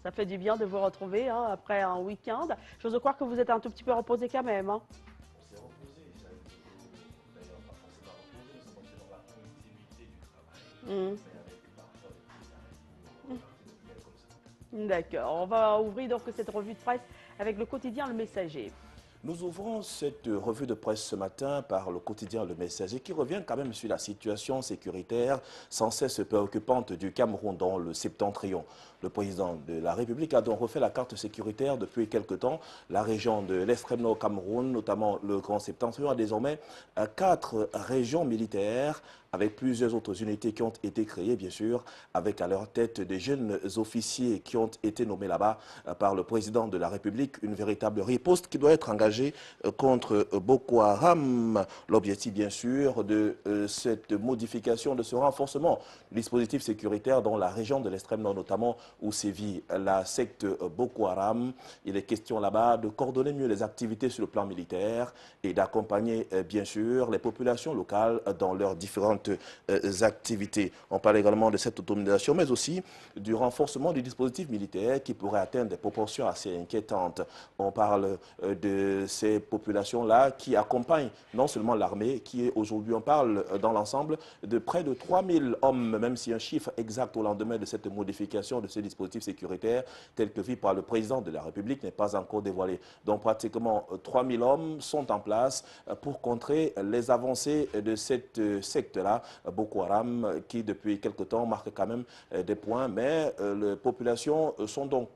Ça fait du bien de vous retrouver hein, après un week-end. J'ose croire que vous êtes un tout petit peu reposé quand même. Hein. On s'est reposé, ça d'ailleurs pas forcément reposé, nous sommes dans la continuité du travail, Hmm. mais avec parfois des petits arrêts pour repartir de bien comme ça. D'accord, on va ouvrir donc cette revue de presse avec le quotidien Le Messager. Nous ouvrons cette revue de presse ce matin par le quotidien Le Messager qui revient quand même sur la situation sécuritaire sans cesse préoccupante du Cameroun dans le septentrion. Le président de la République a donc refait la carte sécuritaire depuis quelque temps. La région de l'extrême nord Cameroun, notamment le Grand Septentrion, a désormais 4 régions militaires avec plusieurs autres unités qui ont été créées, bien sûr, avec à leur tête des jeunes officiers qui ont été nommés là-bas par le président de la République. Une véritable riposte qui doit être engagée contre Boko Haram. L'objectif, bien sûr, de cette modification, de ce renforcement du dispositif sécuritaire dans la région de l'extrême nord, notamment où sévit la secte Boko Haram. Il est question là-bas de coordonner mieux les activités sur le plan militaire et d'accompagner, bien sûr, les populations locales dans leurs différentes activités. On parle également de cette autonomisation, mais aussi du renforcement du dispositif militaire qui pourrait atteindre des proportions assez inquiétantes. On parle de ces populations-là qui accompagnent non seulement l'armée, qui est aujourd'hui, on parle dans l'ensemble de près de 3000 hommes, même si un chiffre exact au lendemain de cette modification de ce dispositif sécuritaire tel que vu par le président de la République n'est pas encore dévoilé. Donc pratiquement 3000 hommes sont en place pour contrer les avancées de cette secte-là, Boko Haram, qui depuis quelque temps marque quand même des points, mais les populations sont donc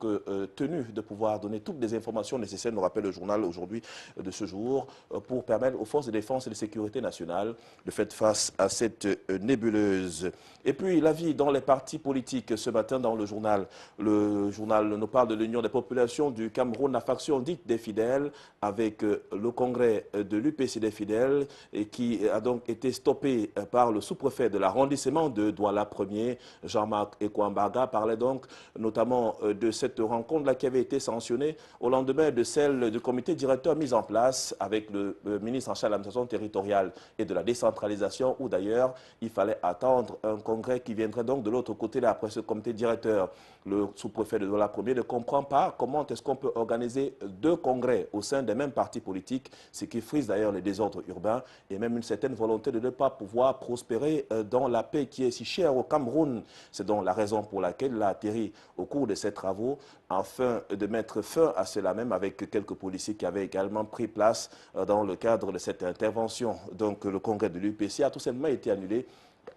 tenues de pouvoir donner toutes les informations nécessaires, nous rappelle le journal aujourd'hui de ce jour, pour permettre aux forces de défense et de sécurité nationale de faire face à cette nébuleuse. Et puis la vie dans les partis politiques ce matin dans le journal nous parle de l'Union des populations du Cameroun, la faction dite des fidèles, avec le congrès de l'UPC des fidèles et qui a donc été stoppé par le sous-préfet de l'arrondissement de Douala 1er, Jean-Marc Ekwambaga, parlait donc notamment de cette rencontre-là qui avait été sanctionnée au lendemain de celle du comité directeur mis en place avec le ministre en charge de l'administration territoriale et de la décentralisation, où d'ailleurs il fallait attendre un congrès qui viendrait donc de l'autre côté là, après ce comité directeur. Le sous-préfet de Douala 1er ne comprend pas comment est-ce qu'on peut organiser 2 congrès au sein des mêmes partis politiques, ce qui frise d'ailleurs les désordres urbains et même une certaine volonté de ne pas pouvoir prospérer dans la paix qui est si chère au Cameroun. C'est donc la raison pour laquelle il a atterri au cours de ses travaux afin de mettre fin à cela même avec quelques policiers qui avaient également pris place dans le cadre de cette intervention. Donc le congrès de l'UPC a tout simplement été annulé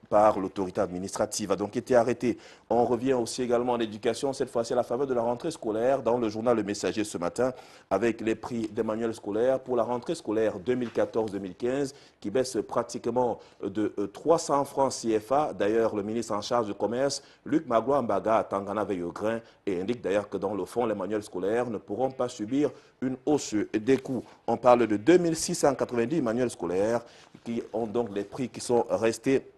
par l'autorité administrative, a donc été arrêté. On revient aussi également en éducation, cette fois-ci à la faveur de la rentrée scolaire, dans le journal Le Messager ce matin, avec les prix des manuels scolaires pour la rentrée scolaire 2014-2015, qui baisse pratiquement de 300 francs CFA. D'ailleurs, le ministre en charge du commerce, Luc Magloire Mbaga, a Tangana veille au grain et indique d'ailleurs que dans le fond, les manuels scolaires ne pourront pas subir une hausse des coûts. On parle de 2690 manuels scolaires qui ont donc les prix qui sont restés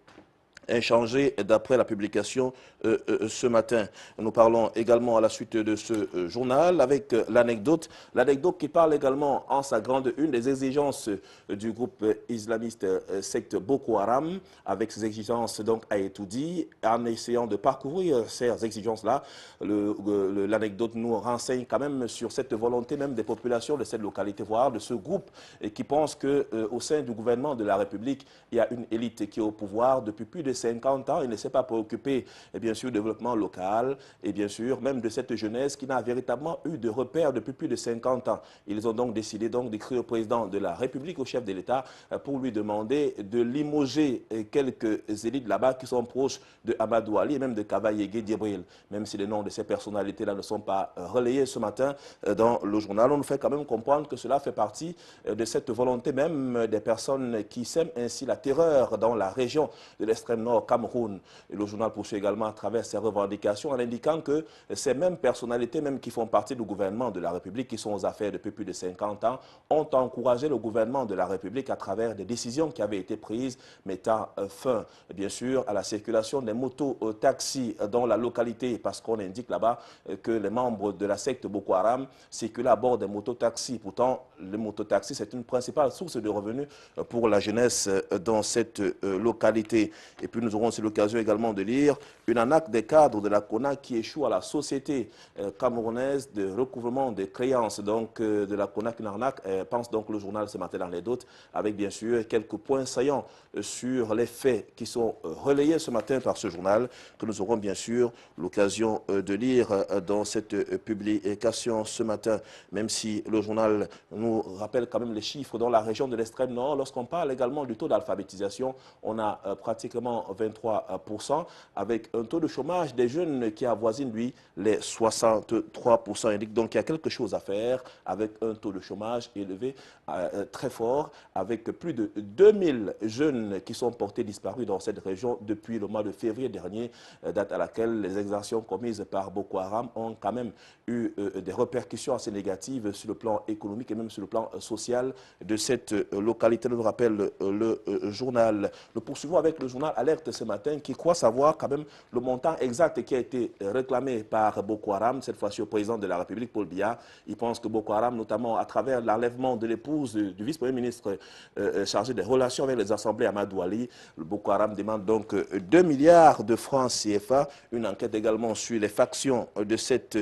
inchangé d'après la publication ce matin. Nous parlons également à la suite de ce journal avec l'anecdote qui parle également en sa grande une des exigences du groupe islamiste secte Boko Haram, avec ses exigences donc a été dit, en essayant de parcourir ces exigences-là. L'anecdote nous renseigne quand même sur cette volonté même des populations de cette localité, voire de ce groupe qui pense qu'au sein du gouvernement de la République, il y a une élite qui est au pouvoir depuis plus de 50 ans, il ne s'est pas préoccupé, et bien sûr, du développement local, et bien sûr, même de cette jeunesse qui n'a véritablement eu de repères depuis plus de 50 ans. Ils ont donc décidé d'écrire au président de la République, au chef de l'État, pour lui demander de limoger quelques élites là-bas qui sont proches de Amadou Ali et même de Kavaye Djibril. Même si les noms de ces personnalités-là ne sont pas relayés ce matin dans le journal, on nous fait quand même comprendre que cela fait partie de cette volonté même des personnes qui sèment ainsi la terreur dans la région de l'extrême nord Cameroun. Et le journal poursuit également à travers ses revendications en indiquant que ces mêmes personnalités, même qui font partie du gouvernement de la République, qui sont aux affaires depuis plus de 50 ans, ont encouragé le gouvernement de la République à travers des décisions qui avaient été prises, mettant fin, bien sûr, à la circulation des motos-taxis dans la localité, parce qu'on indique là-bas que les membres de la secte Boko Haram circulent à bord des motos-taxis. Pourtant, le mototaxi, c'est une principale source de revenus pour la jeunesse dans cette localité. Et puis, puis nous aurons aussi l'occasion également de lire une arnaque des cadres de la CONAC qui échoue à la société camerounaise de recouvrement des créances donc de la CONAC, une arnaque, pense donc le journal ce matin dans les doutes, avec bien sûr quelques points saillants sur les faits qui sont relayés ce matin par ce journal, que nous aurons bien sûr l'occasion de lire dans cette publication ce matin, même si le journal nous rappelle quand même les chiffres dans la région de l'extrême nord. Lorsqu'on parle également du taux d'alphabétisation, on a pratiquement 23%, avec un taux de chômage des jeunes qui avoisine, lui, les 63%. Il indique donc qu'il y a quelque chose à faire avec un taux de chômage élevé, très fort, avec plus de 2000 jeunes qui sont portés disparus dans cette région depuis le mois de février dernier, date à laquelle les exactions commises par Boko Haram ont quand même eu des répercussions assez négatives sur le plan économique et même sur le plan social de cette localité, nous rappelle le journal. Nous poursuivons avec le journal Alerte ce matin qui croit savoir quand même le montant exact qui a été réclamé par Boko Haram, cette fois-ci au président de la République, Paul Biya. Il pense que Boko Haram, notamment à travers l'enlèvement de l'épouse du vice-premier ministre chargé des relations avec les assemblées, Amadou Ali, le Boko Haram demande donc 2 milliards de francs CFA. Une enquête également sur les factions de cette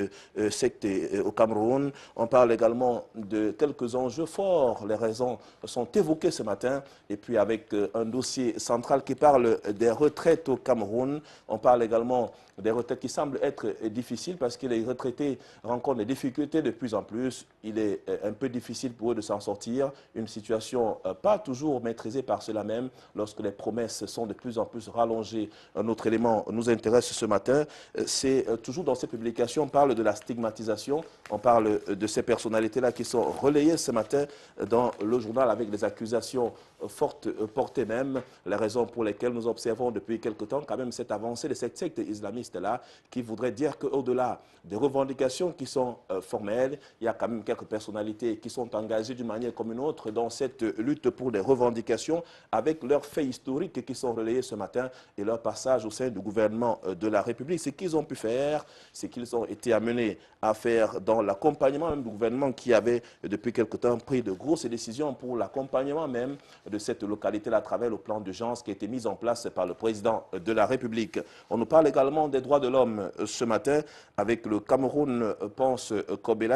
secte au Cameroun. On parle également de quelques enjeux forts. Les raisons sont évoquées ce matin. Et puis avec un dossier central qui parle des retraites au Cameroun. On parle également des retraites qui semblent être difficiles parce que les retraités rencontrent des difficultés de plus en plus. Il est un peu difficile pour eux de s'en sortir. Une situation pas toujours maîtrisée par cela même lorsque les promesses sont de plus en plus rallongées. Un autre élément nous intéresse ce matin. C'est toujours dans ces publications, on parle de la stigmatisation. On parle de ces personnalités-là qui sont relayées ce matin dans le journal avec des accusations fortes portées même. Les raisons pour lesquelles nous observons depuis quelque temps quand même cette avancée de cette secte islamiste-là qui voudrait dire qu'au-delà des revendications qui sont formelles, il y a quand même quelques personnalités qui sont engagées d'une manière comme une autre dans cette lutte pour les revendications avec leurs faits historiques qui sont relayés ce matin et leur passage au sein du gouvernement de la République. Ce qu'ils ont pu faire, c'est qu'ils ont été amenés à faire dans l'accompagnement même du gouvernement qui avait depuis quelque temps pris de grosses décisions pour l'accompagnement même de cette localité-là à travers le plan d'urgence qui a été mis en place par le président de la République. On nous parle également des droits de l'homme ce matin avec le Cameroun pense Kobela.